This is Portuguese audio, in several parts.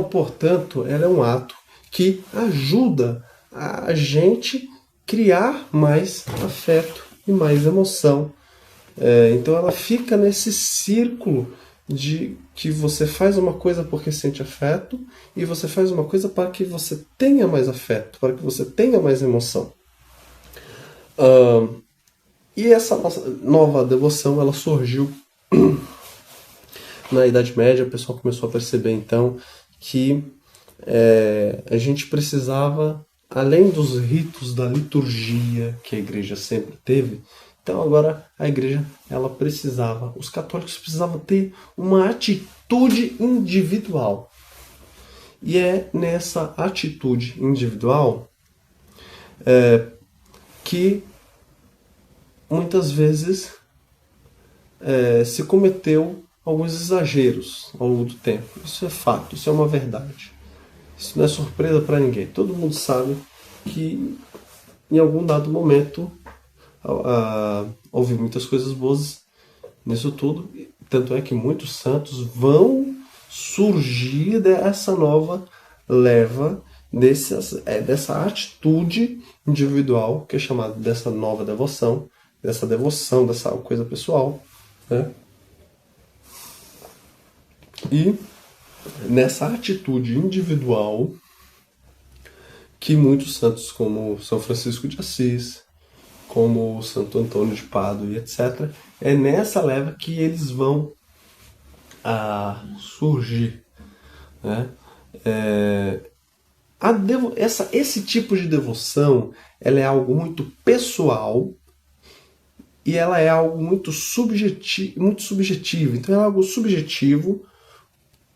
portanto, ela é um ato que ajuda a gente criar mais afeto e mais emoção. Então ela fica nesse círculo de que você faz uma coisa porque sente afeto e você faz uma coisa para que você tenha mais afeto, para que você tenha mais emoção. E essa nossa nova devoção, ela surgiu na Idade Média. O pessoal começou a perceber então que a gente precisava, além dos ritos da liturgia que a igreja sempre teve, então agora a igreja, ela precisava, os católicos precisavam ter uma atitude individual. E é nessa atitude individual que muitas vezes se cometeu alguns exageros ao longo do tempo. Isso é fato, isso é uma verdade. Isso não é surpresa para ninguém. Todo mundo sabe que em algum dado momento houve muitas coisas boas nisso tudo. Tanto é que muitos santos vão surgir dessa nova leva, dessa atitude individual, que é chamada dessa nova devoção, dessa coisa pessoal, né? E nessa atitude individual que muitos santos, como São Francisco de Assis, como Santo Antônio de Pádua e etc., é nessa leva que eles vão surgir, né? Esse tipo de devoção, ela é algo muito pessoal e ela é algo muito subjetivo. Então é algo subjetivo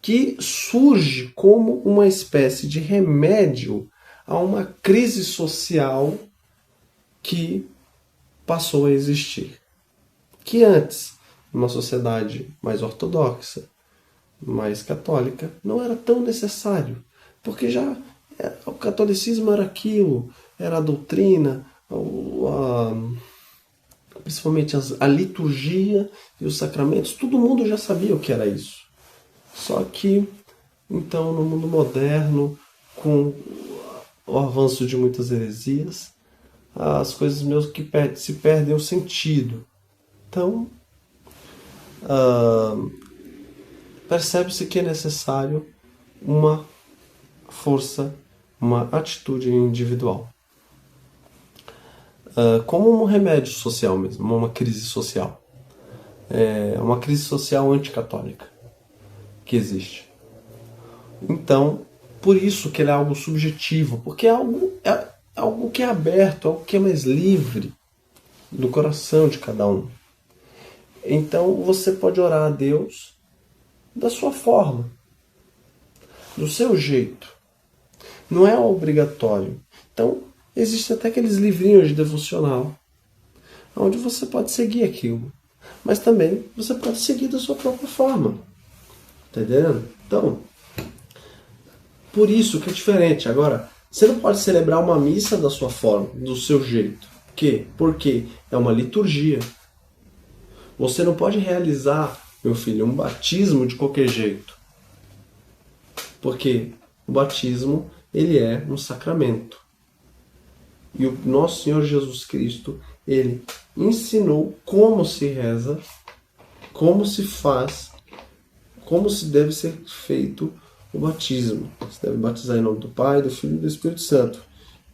que surge como uma espécie de remédio a uma crise social que passou a existir. Que antes, numa sociedade mais ortodoxa, mais católica, não era tão necessário, porque já o catolicismo era aquilo, era a doutrina, principalmente a liturgia e os sacramentos, todo mundo já sabia o que era isso. Só que, então, no mundo moderno, com o avanço de muitas heresias, as coisas mesmo que se perdem o sentido. Então, percebe-se que é necessário uma força, uma atitude individual. Como um remédio social mesmo, uma crise social. Uma crise social anticatólica que existe. Então, por isso que ele é algo subjetivo, porque é algo que é aberto, algo que é mais livre do coração de cada um. Então você pode orar a Deus da sua forma, do seu jeito. Não é obrigatório. Então, existem até aqueles livrinhos de devocional, onde você pode seguir aquilo. Mas também você pode seguir da sua própria forma. Tá entendendo? Então, por isso que é diferente. Agora, você não pode celebrar uma missa da sua forma, do seu jeito. Por quê? Porque é uma liturgia. Você não pode realizar, meu filho, um batismo de qualquer jeito. Porque o batismo, ele é um sacramento. E o nosso Senhor Jesus Cristo, ele ensinou como se reza, como se faz, como se deve ser feito o batismo. Você deve batizar em nome do Pai, do Filho e do Espírito Santo.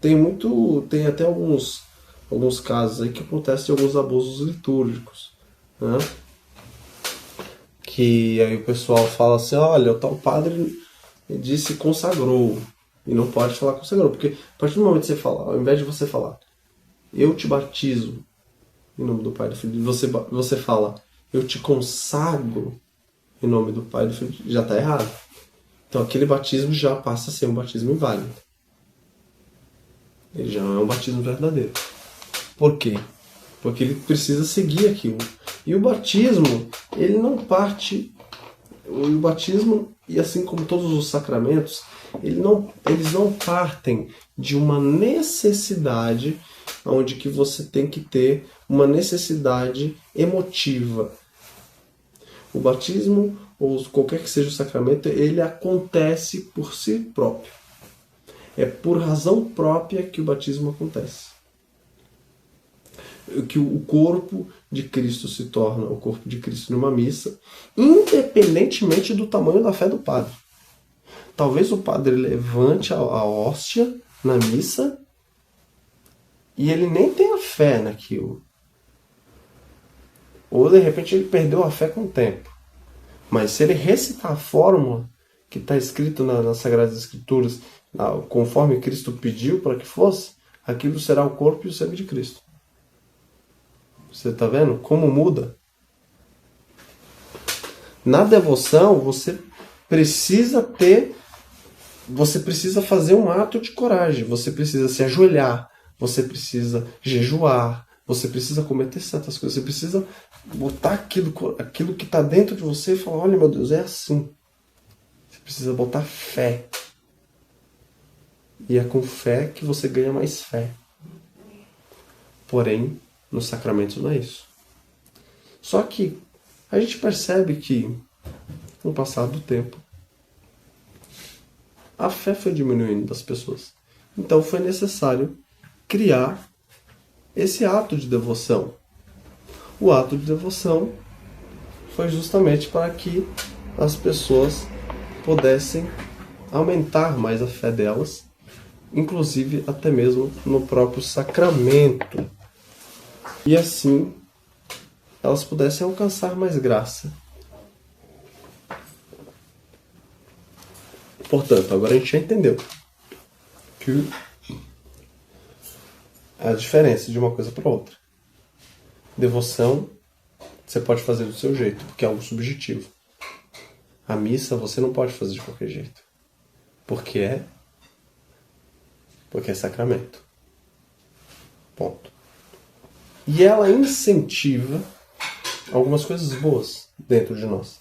Tem até alguns casos aí que acontecem alguns abusos litúrgicos, né? Que aí o pessoal fala assim, olha, o tal padre disse consagrou, e não pode falar consagrou, porque a partir do momento que você fala, ao invés de você falar, eu te batizo em nome do Pai e do Filho, você fala, eu te consagro em nome do Pai e do Filho, já está errado. Então aquele batismo já passa a ser um batismo inválido. Ele já não é um batismo verdadeiro. Por quê? Porque ele precisa seguir aquilo. E o batismo, ele não parte... O batismo, e assim como todos os sacramentos, eles não partem de uma necessidade onde que você tem que ter uma necessidade emotiva. O batismo, ou qualquer que seja o sacramento, ele acontece por si próprio. É por razão própria que o batismo acontece. Que o corpo de Cristo se torna o corpo de Cristo numa missa, independentemente do tamanho da fé do padre. Talvez o padre levante a hóstia na missa e ele nem tenha fé naquilo. Ou de repente ele perdeu a fé com o tempo. Mas se ele recitar a fórmula que está escrito nas Sagradas Escrituras, conforme Cristo pediu para que fosse, aquilo será o corpo e o sangue de Cristo. Você está vendo como muda? Na devoção, você precisa fazer um ato de coragem. Você precisa se ajoelhar. Você precisa jejuar. Você precisa cometer certas coisas. Você precisa botar aquilo que está dentro de você e falar: olha, meu Deus, é assim. Você precisa botar fé. E é com fé que você ganha mais fé. Porém, nos sacramentos não é isso. Só que a gente percebe que, com o passar do tempo, a fé foi diminuindo das pessoas. Então foi necessário criar esse ato de devoção. O ato de devoção foi justamente para que as pessoas pudessem aumentar mais a fé delas, inclusive até mesmo no próprio sacramento. E assim elas pudessem alcançar mais graça. Portanto, agora a gente já entendeu que a diferença de uma coisa para outra. Devoção você pode fazer do seu jeito, porque é algo subjetivo. A missa você não pode fazer de qualquer jeito, porque é sacramento. Ponto. E ela incentiva algumas coisas boas dentro de nós,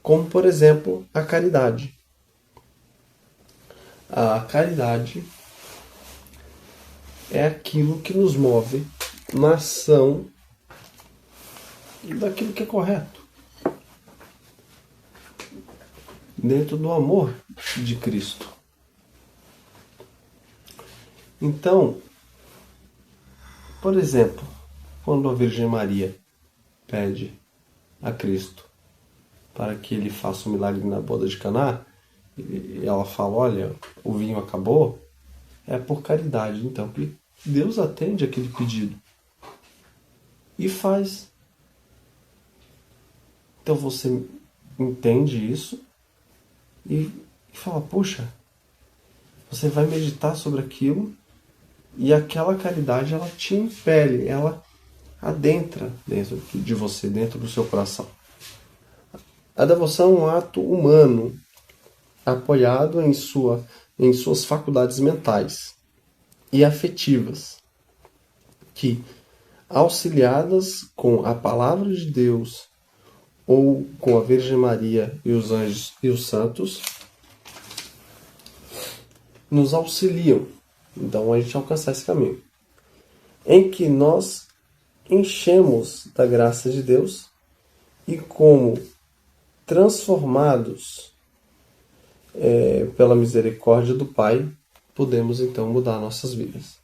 como por exemplo a caridade. A caridade é aquilo que nos move na ação daquilo que é correto, dentro do amor de Cristo. Então, por exemplo, quando a Virgem Maria pede a Cristo para que ele faça um milagre na boda de Caná, e ela fala: olha, o vinho acabou, é por caridade. Então, que Deus atende aquele pedido e faz. Então você entende isso e fala: puxa, você vai meditar sobre aquilo e aquela caridade, ela te impele, ela adentra dentro de você, dentro do seu coração. A devoção é um ato humano, apoiado em suas faculdades mentais e afetivas, que, auxiliadas com a palavra de Deus ou com a Virgem Maria e os anjos e os santos, nos auxiliam. Então a gente alcançar esse caminho, em que nós enchemos da graça de Deus e, como transformados pela misericórdia do Pai, podemos então mudar nossas vidas.